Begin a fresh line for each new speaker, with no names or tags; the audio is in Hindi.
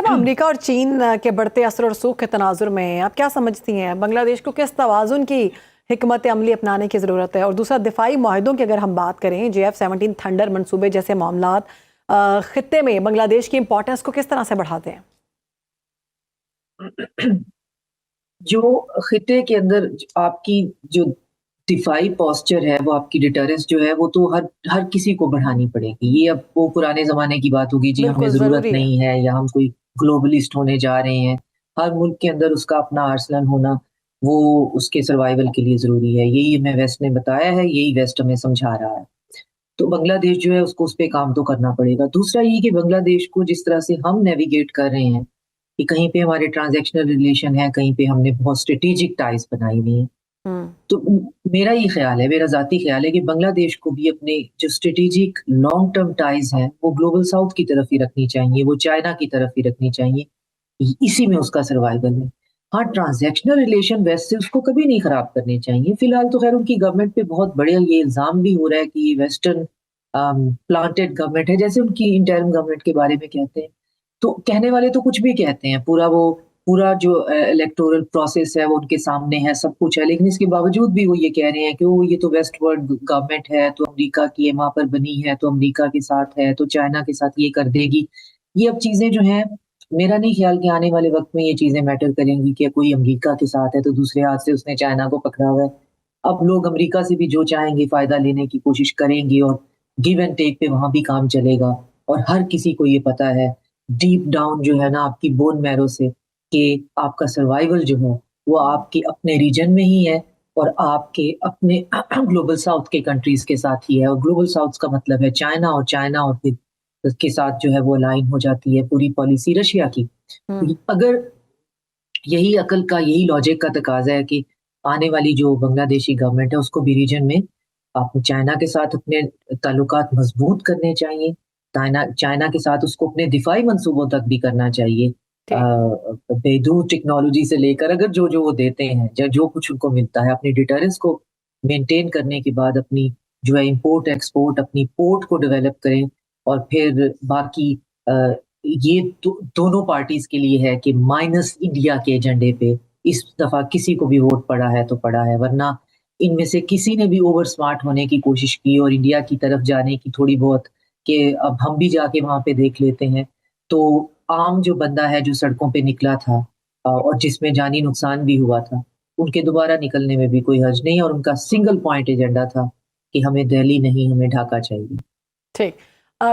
अमेरिका और चीन के बढ़ते असर और सूख के तनाजुर में आप क्या समझती हैं, बांग्लादेश को किस तवाज़ुन की हिकमत अमली अपनाने की ज़रूरत है? और दूसरा, दिफाई माहिदों की अगर हम बात करें, JF-17 थंडर मंसूबे जैसे मामलात खित्ते में बांग्लादेश की इंपॉर्टेंस को किस तरह से बढ़ाते हैं?
जो खिते के अंदर आपकी जो दिफाई पोस्चर है, वो आपकी डिटरेंस जो है, वो तो हर हर किसी को बढ़ानी पड़ेगी। ये अब वो पुराने ज़माने की बात होगी, जी हमें
बिल्कुल
ज़रूरत
ज़रूरी है।
नहीं है या हम कोई ग्लोबलिस्ट होने जा रहे हैं। हर मुल्क के अंदर उसका अपना आर्सेनल होना, वो उसके सर्वाइवल के लिए ज़रूरी है। यही हमें वेस्ट ने बताया है, यही वेस्ट हमें समझा रहा है। तो बांग्लादेश जो है उसको उस पे काम तो करना पड़ेगा। दूसरा ये कि बांग्लादेश को जिस तरह से हम नेविगेट कर रहे हैं, कि कहीं पे हमारे ट्रांज़ैक्शनल रिलेशन है, कहीं पे हमने बहुत स्ट्रैटेजिक टाइज़ बनाई हुई हैं।
हम्म।
तो मेरा ये ख़्याल है, मेरा ज़ाती ख़्याल है कि बांग्लादेश को भी अपने जो स्ट्रैटेजिक लॉन्ग टर्म टाइज़ हैं, वो ग्लोबल साउथ की तरफ ही रखनी चाहिए, वो चाइना की तरफ ही रखनी चाहिए। इसी में उसका सर्वाइवल है। हाँ, ट्रांज़ैक्शनल रिलेशन वेस्ट से उसको कभी नहीं ख़राब करने चाहिए। फ़िलहाल तो ख़ैर उनकी गवर्नमेंट पे बहुत बढ़िया ये इल्ज़ाम भी हो रहा है कि ये वेस्टर्न प्लांटेड गवर्नमेंट है, जैसे उनकी इंटरिम गवर्नमेंट के बारे में कहते हैं। तो कहने वाले तो कुछ भी कहते हैं, पूरा जो इलेक्टोरल प्रोसेस है वो उनके सामने है, सब कुछ है, लेकिन इसके बावजूद भी वो ये कह रहे हैं कि वो ये तो वेस्टवर्ड गवर्नमेंट है, तो अमेरिका की है, वहाँ पर बनी है, तो अमेरिका के साथ है, तो चाइना के साथ ये कर देगी। ये अब चीज़ें जो हैं, मेरा नहीं ख्याल कि आने वाले वक़्त में ये चीज़ें मैटर करेंगी कि कोई अमेरिका के साथ है, तो दूसरे हाथ से उसने चाइना को पकड़ा हुआ है। अब लोग अमेरिका से भी जो चाहेंगे फ़ायदा लेने की कोशिश करेंगे और गिव एंड टेक पे वहाँ भी काम चलेगा और हर किसी को ये पता है, डीप डाउन जो है ना आपकी बोन मैरो से, कि आपका सर्वाइवल जो है, वो आपके अपने रीजन में ही है और आपके अपने ग्लोबल साउथ के कंट्रीज़ के साथ ही है और ग्लोबल साउथ का मतलब है चाइना और फिर उसके साथ जो है वो अलाइन हो जाती है पूरी पॉलिसी रशिया की।
हम्म।
अगर यही अकल का, यही लॉजिक का तकाज़ा है कि आने वाली जो बांग्लादेशी गवर्नमेंट है, उसको भी रीजन में आपको चाइना के साथ अपने ताल्लुकात मज़बूत करने चाहिए। चाइना चाइना के साथ उसको अपने दिफ़ाई मंसूबों तक भी करना चाहिए।
ठीक।
बेदूर टेक्नोलॉजी से लेकर अगर जो-जो वो देते हैं, जो कुछ उनको मिलता है, अपनी डिटरेंस को मेंटेन करने के बाद अपनी जो है इम्पोर्ट एक्सपोर्ट अपनी पोर्ट को डेवलप करें और फिर बाकी अ, ये दोनों पार्टीज़ के लिए है कि माइनस इंडिया के एजेंडे पे इस दफ़ा किसी को भी वोट पड़ा है तो पड़ा है, वरना इनमें से किसी ने भी ओवर स्मार्ट होने की कोशिश की और इंडिया की तरफ जाने की थोड़ी बहुत कि अब हम भी जाके वहाँ पे देख लेते हैं। तो आम जो बंदा है जो सड़कों पे निकला था और जिसमें जानी नुकसान भी हुआ था, उनके दोबारा निकलने में भी कोई हर्ज नहीं और उनका सिंगल पॉइंट एजेंडा था कि हमें दिल्ली नहीं, हमें ढाका चाहिए।
ठीक।